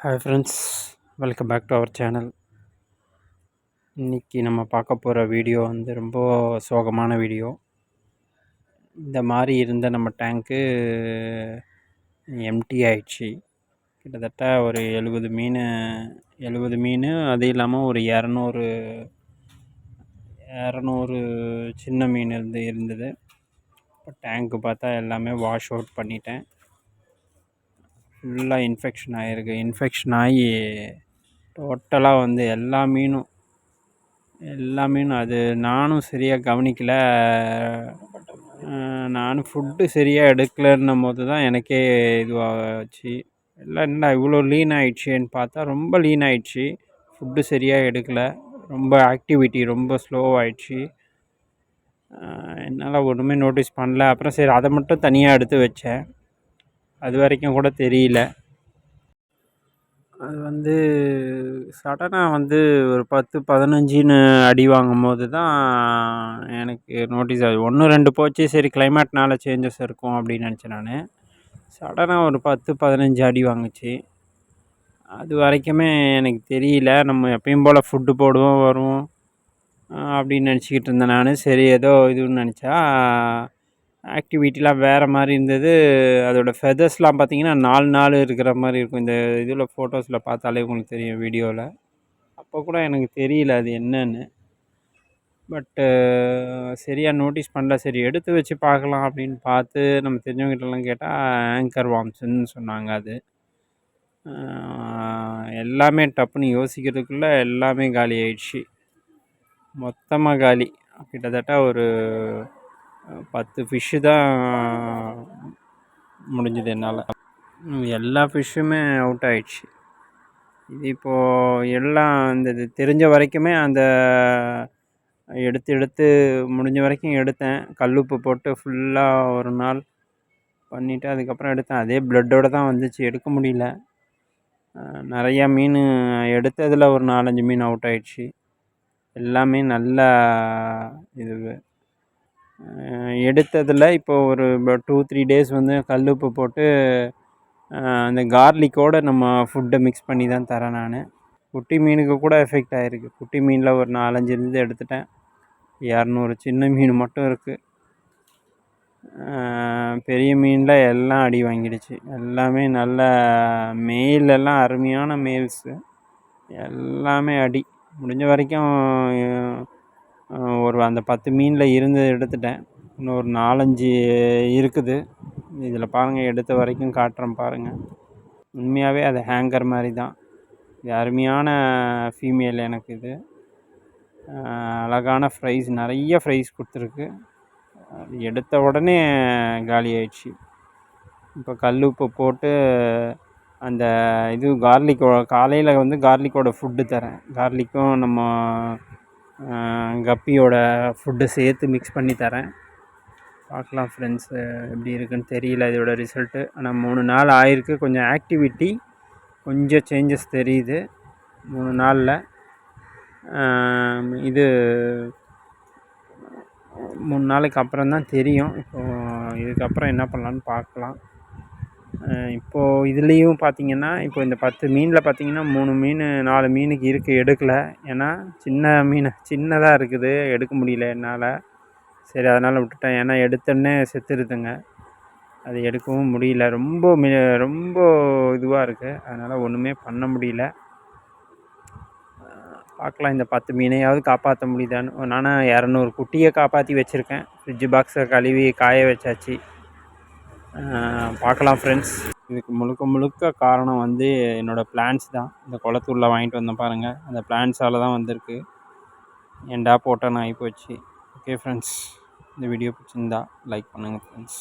Hi friends, welcome back to our channel. இன்றைக்கி நம்ம பார்க்க போகிற வீடியோ வந்து ரொம்ப சோகமான வீடியோ. இந்த மாதிரி இருந்த நம்ம டேங்க்கு எம்டி ஆயிடுச்சு. கிட்டத்தட்ட ஒரு 70 மீன், அது இல்லாமல் ஒரு 200 சின்ன மீன் இருந்தது. இப்போ டேங்க்கு பார்த்தா எல்லாமே வாஷ் அவுட் பண்ணிட்டேன். ஃபுல்லாக இன்ஃபெக்ஷன் ஆகிருக்கு. இன்ஃபெக்ஷன் ஆகி டோட்டலாக வந்து எல்லா மீனும் அது நானும் சரியாக கவனிக்கலை. நானும் ஃபுட்டு சரியாக எடுக்கலைன்னும் போது தான் எனக்கே இதுவாச்சு. எல்லாம் என்ன இவ்வளோ லீன் ஆகிடுச்சேன்னு பார்த்தா ரொம்ப லீன் ஆகிடுச்சு. ஃபுட்டு சரியாக எடுக்கலை, ரொம்ப ஆக்டிவிட்டி ரொம்ப ஸ்லோவாகிடுச்சு. என்னால் ஒன்றுமே நோட்டீஸ் பண்ணல. அப்புறம் சரி அதை மட்டும் தனியாக எடுத்து வச்சேன். அது வரைக்கும் கூட தெரியல. அது வந்து சடனாக வந்து ஒரு 10-15ன்னு அடி வாங்கும் போது தான் எனக்கு நோட்டீஸ் ஆகுது. 1-2 போச்சு, சரி கிளைமேட்னால சேஞ்சஸ் இருக்கும் அப்படின்னு நினச்சேன் நான். சடனாக ஒரு 10-15 அடி வாங்குச்சு. அது வரைக்குமே எனக்கு தெரியல. நம்ம எப்பயும் போல் ஃபுட்டு போடுவோம் வருவோம் அப்படின்னு நினச்சிக்கிட்டு இருந்தேன் நான். சரி ஏதோ இதுன்னு நினச்சா ஆக்டிவிட்டிலாம் வேறு மாதிரி இருந்தது. அதோடய ஃபெதர்ஸ்லாம் பார்த்திங்கன்னா 4 இருக்கிற மாதிரி இருக்கும். இந்த இதில் ஃபோட்டோஸில் பார்த்தாலே உங்களுக்கு தெரியும், வீடியோவில். அப்போ கூட எனக்கு தெரியல அது என்னன்னு. பட்டு சரியாக நோட்டீஸ் பண்ணல. சரி எடுத்து வச்சு பார்க்கலாம் அப்படின்னு பார்த்து நம்ம தெரிஞ்சவங்ககிட்டலாம் கேட்டால் ஆங்கர் வார்ம்ஸ்ன்னு சொன்னாங்க. அது எல்லாமே டப்புன்னு யோசிக்கிறதுக்குள்ளே எல்லாமே காலி ஆயிடுச்சு. மொத்தமாக காலி. கிட்டத்தட்ட ஒரு 10 ஃபிஷ்ஷு தான் முடிஞ்சது என்னால். எல்லா ஃபிஷ்ஷுமே அவுட் ஆயிடுச்சு. இது இப்போது எல்லாம் இந்த இது தெரிஞ்ச வரைக்குமே அந்த எடுத்து முடிஞ்ச வரைக்கும் எடுத்தேன். கல்லுப்பு போட்டு ஃபுல்லாக ஒரு நாள் பண்ணிவிட்டு அதுக்கப்புறம் எடுத்தேன். அதே ப்ளட்டோடு தான் வந்துச்சு, எடுக்க முடியல. நிறையா மீன் எடுத்ததில் ஒரு 4-5 மீன் அவுட் ஆயிடுச்சு. எல்லாமே நல்லா இது எடுத்ததில் இப்போ ஒரு 2-3 டேஸ் வந்து கல்லுப்பு போட்டு அந்த கார்லிக்கோடு நம்ம ஃபுட்டை மிக்ஸ் பண்ணி தான் தரேன் நான். குட்டி மீனுக்கு கூட எஃபெக்ட் ஆகிருக்கு. குட்டி மீனில் ஒரு 4-5 இருந்து எடுத்துட்டேன். 200 சின்ன மீன் மட்டும் இருக்குது. பெரிய மீனில் எல்லாம் அடி வாங்கிடுச்சு. எல்லாமே நல்ல மேலெல்லாம் அருமையான மேல்ஸு, எல்லாமே அடி. முடிஞ்ச வரைக்கும் ஒரு அந்த 10 மீனில் இருந்து எடுத்துட்டேன். இன்னும் ஒரு 4-5 இருக்குது. இதில் பாருங்கள், எடுத்த வரைக்கும் காட்டுறேன் பாருங்கள். உண்மையாகவே அது ஹேங்கர் மாதிரி தான். இது அருமையான ஃபீமேல் எனக்கு. இது அழகான ஃப்ரைஸ், நிறைய ஃப்ரைஸ் கொடுத்துருக்கு. அது எடுத்த உடனே காலி ஆயிடுச்சு. இப்போ கல் உப்பு போட்டு அந்த இது காலையில் வந்து கார்லிக்கோட ஃபுட்டு தரேன். கார்லிக்கும் நம்ம கப்பியோட ஃபுட்டு சேர்த்து மிக்ஸ் பண்ணி தரேன். பார்க்கலாம் ஃப்ரெண்ட்ஸு, எப்படி இருக்குன்னு தெரியல இதோட ரிசல்ட்டு. ஆனால் 3 நாள் ஆயிருக்கு. கொஞ்சம் ஆக்டிவிட்டி, கொஞ்சம் சேஞ்சஸ் தெரியுது 3 நாளில். இது 3 நாளைக்கு அப்புறம் தான் தெரியும். இப்போது இதுக்கப்புறம் என்ன பண்ணலான்னு பார்க்கலாம். இப்போது இதுலேயும் பார்த்திங்கன்னா, இப்போ இந்த 10 மீனில் பார்த்திங்கன்னா 3 மீன் 4 மீனுக்கு இருக்குது, எடுக்கலை. ஏன்னா சின்னதாக இருக்குது, எடுக்க முடியல என்னால். சரி அதனால் விட்டுட்டேன். ஏன்னா எடுத்தோடனே செத்துருதுங்க, அது எடுக்கவும் முடியல. ரொம்ப இதுவாக இருக்குது, அதனால் ஒன்றுமே பண்ண முடியல. பார்க்கலாம், இந்த 10 மீனையாவது காப்பாற்ற முடியுதான்னு. நானும் 200 குட்டியை காப்பாற்றி வச்சுருக்கேன். ஃப்ரிட்ஜ் பாக்ஸை கழுவி காய வச்சாச்சு. பார்க்கலாம் ஃப்ரெண்ட்ஸ். இதுக்கு முழுக்க காரணம் வந்து என்னோடய பிளான்ஸ் தான். இந்த குளத்தூரில் வாங்கிட்டு வந்தேன் பாருங்கள், அந்த பிளான்ஸால் தான் வந்திருக்கு. ஏன்டா போட்டேன்னு ஆகிப்போச்சு. ஓகே ஃப்ரெண்ட்ஸ், இந்த வீடியோ பிடிச்சிருந்தா லைக் பண்ணுங்கள் ஃப்ரெண்ட்ஸ்.